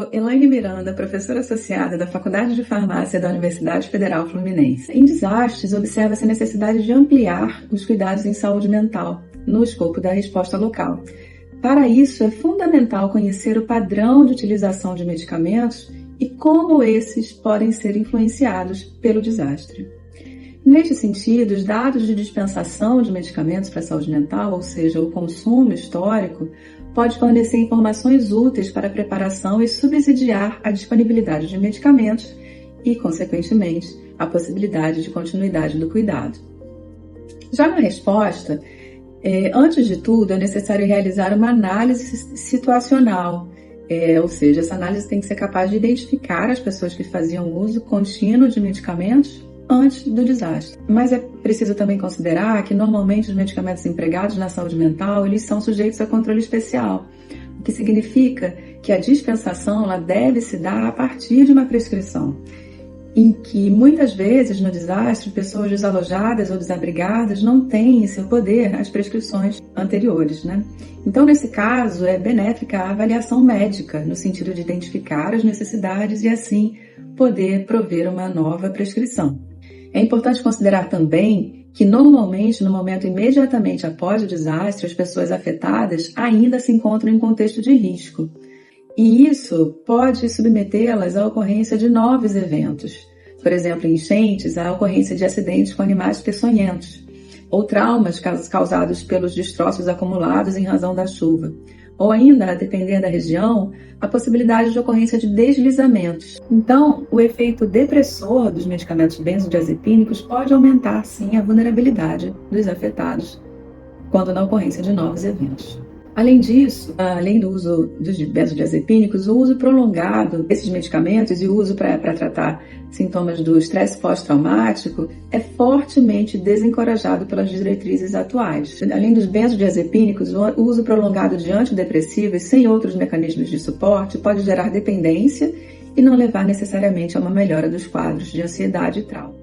sou Elaine Miranda, professora associada da Faculdade de Farmácia da Universidade Federal Fluminense. Em desastres, observa-se a necessidade de ampliar os cuidados em saúde mental no escopo da resposta local. Para isso, é fundamental conhecer o padrão de utilização de medicamentos e como esses podem ser influenciados pelo desastre. Neste sentido, os dados de dispensação de medicamentos para a saúde mental, ou seja, o consumo histórico, pode fornecer informações úteis para a preparação e subsidiar a disponibilidade de medicamentos e, consequentemente, a possibilidade de continuidade do cuidado. Já na resposta, antes de tudo, é necessário realizar uma análise situacional, ou seja, essa análise tem que ser capaz de identificar as pessoas que faziam uso contínuo de medicamentos antes do desastre. Mas é preciso também considerar que normalmente os medicamentos empregados na saúde mental, eles são sujeitos a controle especial, o que significa que a dispensação ela deve se dar a partir de uma prescrição, em que muitas vezes no desastre pessoas desalojadas ou desabrigadas não têm em seu poder as prescrições anteriores, né? Então, nesse caso, é benéfica a avaliação médica, no sentido de identificar as necessidades e assim poder prover uma nova prescrição. É importante considerar também que, normalmente, no momento imediatamente após o desastre, as pessoas afetadas ainda se encontram em contexto de risco. E isso pode submetê-las à ocorrência de novos eventos. Por exemplo, enchentes, a ocorrência de acidentes com animais peçonhentos, ou traumas causados pelos destroços acumulados em razão da chuva. Ou ainda, a depender da região, a possibilidade de ocorrência de deslizamentos. Então, o efeito depressor dos medicamentos benzodiazepínicos pode aumentar, sim, a vulnerabilidade dos afetados quando na ocorrência de novos eventos. Além disso, além do uso dos benzodiazepínicos, o uso prolongado desses medicamentos e o uso para tratar sintomas do estresse pós-traumático é fortemente desencorajado pelas diretrizes atuais. Além dos benzodiazepínicos, o uso prolongado de antidepressivos sem outros mecanismos de suporte pode gerar dependência e não levar necessariamente a uma melhora dos quadros de ansiedade e trauma.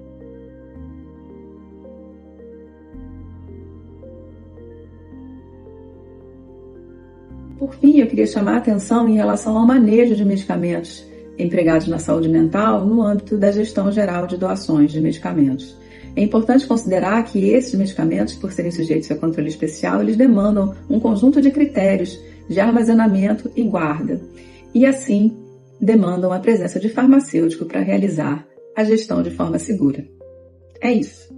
Por fim, eu queria chamar a atenção em relação ao manejo de medicamentos empregados na saúde mental no âmbito da gestão geral de doações de medicamentos. É importante considerar que esses medicamentos, por serem sujeitos a controle especial, eles demandam um conjunto de critérios de armazenamento e guarda, e assim demandam a presença de farmacêutico para realizar a gestão de forma segura. É isso.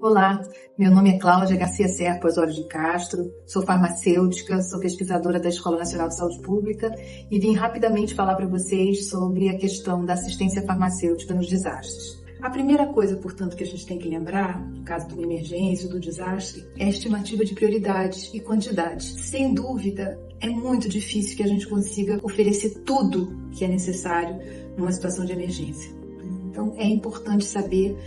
Olá, meu nome é Cláudia Garcia Serpa Osório de Castro, sou farmacêutica, sou pesquisadora da Escola Nacional de Saúde Pública e vim rapidamente falar para vocês sobre a questão da assistência farmacêutica nos desastres. A primeira coisa, portanto, que a gente tem que lembrar, no caso de uma emergência ou do desastre, é a estimativa de prioridades e quantidade. Sem dúvida, é muito difícil que a gente consiga oferecer tudo que é necessário numa situação de emergência. Então, é importante saber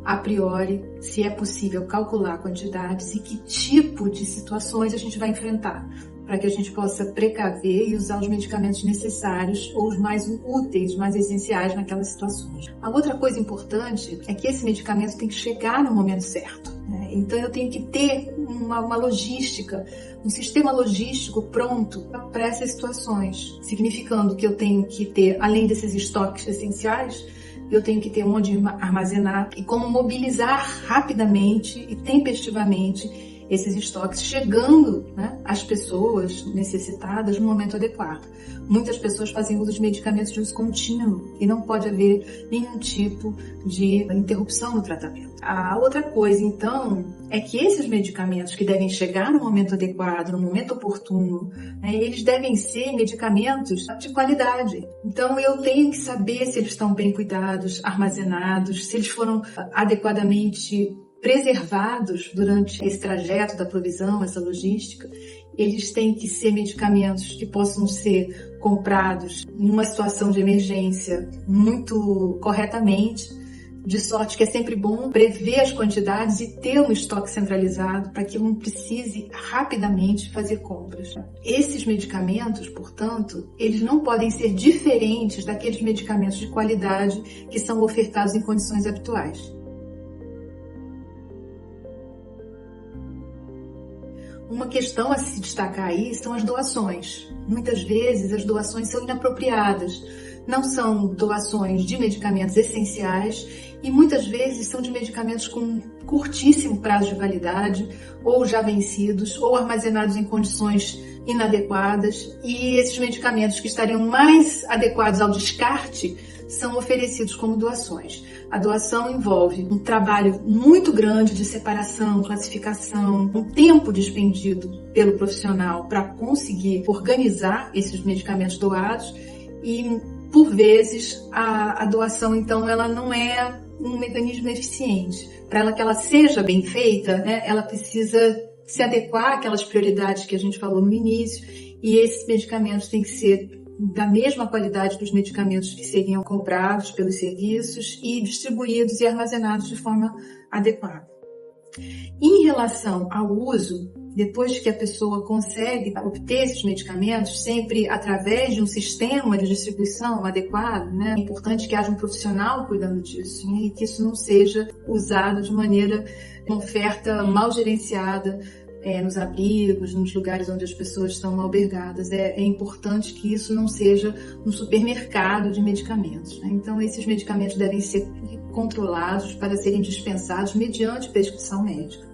a priori, se é possível calcular quantidades e que tipo de situações a gente vai enfrentar, para que a gente possa precaver e usar os medicamentos necessários ou os mais úteis, mais essenciais naquelas situações. A outra coisa importante é que esse medicamento tem que chegar no momento certo, né? Então eu tenho que ter uma logística, um sistema logístico pronto para essas situações, significando que eu tenho que ter, além desses estoques essenciais, eu tenho que ter onde armazenar e como mobilizar rapidamente e tempestivamente esses estoques, chegando, né, às pessoas necessitadas no momento adequado. Muitas pessoas fazem uso de medicamentos de uso contínuo e não pode haver nenhum tipo de interrupção no tratamento. A outra coisa, então, é que esses medicamentos que devem chegar no momento adequado, no momento oportuno, né, eles devem ser medicamentos de qualidade. Então, eu tenho que saber se eles estão bem cuidados, armazenados, se eles foram adequadamente preservados durante esse trajeto da provisão, essa logística. Eles têm que ser medicamentos que possam ser comprados em uma situação de emergência muito corretamente, de sorte que é sempre bom prever as quantidades e ter um estoque centralizado para que eu não precise rapidamente fazer compras. Esses medicamentos, portanto, eles não podem ser diferentes daqueles medicamentos de qualidade que são ofertados em condições habituais. Uma questão a se destacar aí são as doações. Muitas vezes as doações são inapropriadas. Não são doações de medicamentos essenciais e muitas vezes são de medicamentos com curtíssimo prazo de validade, ou já vencidos, ou armazenados em condições inadequadas, e esses medicamentos que estariam mais adequados ao descarte são oferecidos como doações. A doação envolve um trabalho muito grande de separação, classificação, um tempo despendido pelo profissional para conseguir organizar esses medicamentos doados e, por vezes, a doação, então, ela não é um mecanismo eficiente. Para que ela seja bem feita, né, ela precisa se adequar àquelas prioridades que a gente falou no início, e esses medicamentos têm que ser da mesma qualidade dos medicamentos que seriam comprados pelos serviços e distribuídos e armazenados de forma adequada. Em relação ao uso, depois que a pessoa consegue obter esses medicamentos, sempre através de um sistema de distribuição adequado, né? É importante que haja um profissional cuidando disso, né? E que isso não seja usado de maneira, uma oferta mal gerenciada, nos abrigos, nos lugares onde as pessoas estão albergadas. É importante que isso não seja um supermercado de medicamentos, né? Então, esses medicamentos devem ser controlados para serem dispensados mediante prescrição médica.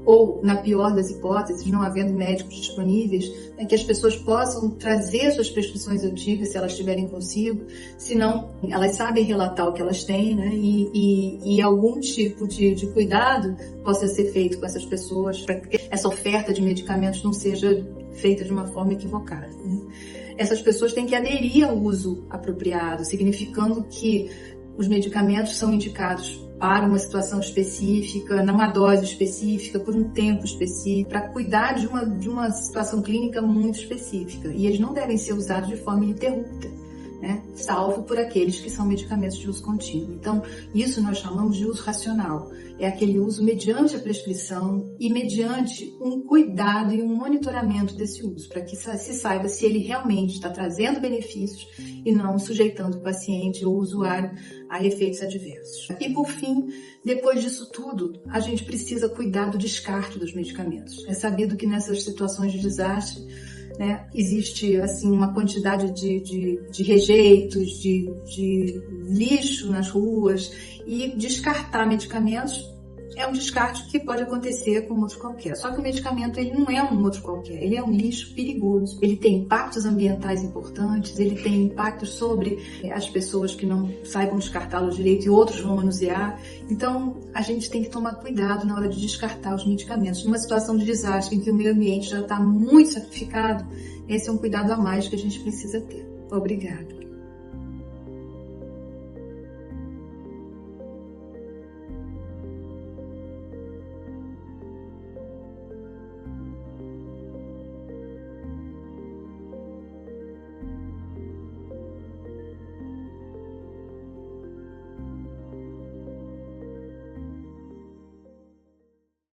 Ou, na pior das hipóteses, não havendo médicos disponíveis, que as pessoas possam trazer suas prescrições antigas, se elas tiverem consigo, senão elas sabem relatar o que elas têm, né? E algum tipo de cuidado possa ser feito com essas pessoas para que essa oferta de medicamentos não seja feita de uma forma equivocada, né? Essas pessoas têm que aderir ao uso apropriado, significando que os medicamentos são indicados para uma situação específica, numa dose específica, por um tempo específico, para cuidar de uma situação clínica muito específica. E eles não devem ser usados de forma ininterrupta, né? Salvo por aqueles que são medicamentos de uso contínuo. Então, isso nós chamamos de uso racional. É aquele uso mediante a prescrição e mediante um cuidado e um monitoramento desse uso, para que se saiba se ele realmente está trazendo benefícios e não sujeitando o paciente ou o usuário a efeitos adversos. E, por fim, depois disso tudo, a gente precisa cuidar do descarte dos medicamentos. É sabido que nessas situações de desastre, né, existe assim, uma quantidade de rejeitos, de lixo nas ruas, e descartar medicamentos é um descarte que pode acontecer com um outro qualquer. Só que o medicamento ele não é um outro qualquer, ele é um lixo perigoso. Ele tem impactos ambientais importantes, ele tem impactos sobre as pessoas que não saibam descartá-lo direito e outros vão manusear. Então, a gente tem que tomar cuidado na hora de descartar os medicamentos. Numa situação de desastre em que o meio ambiente já está muito sacrificado, esse é um cuidado a mais que a gente precisa ter. Obrigada.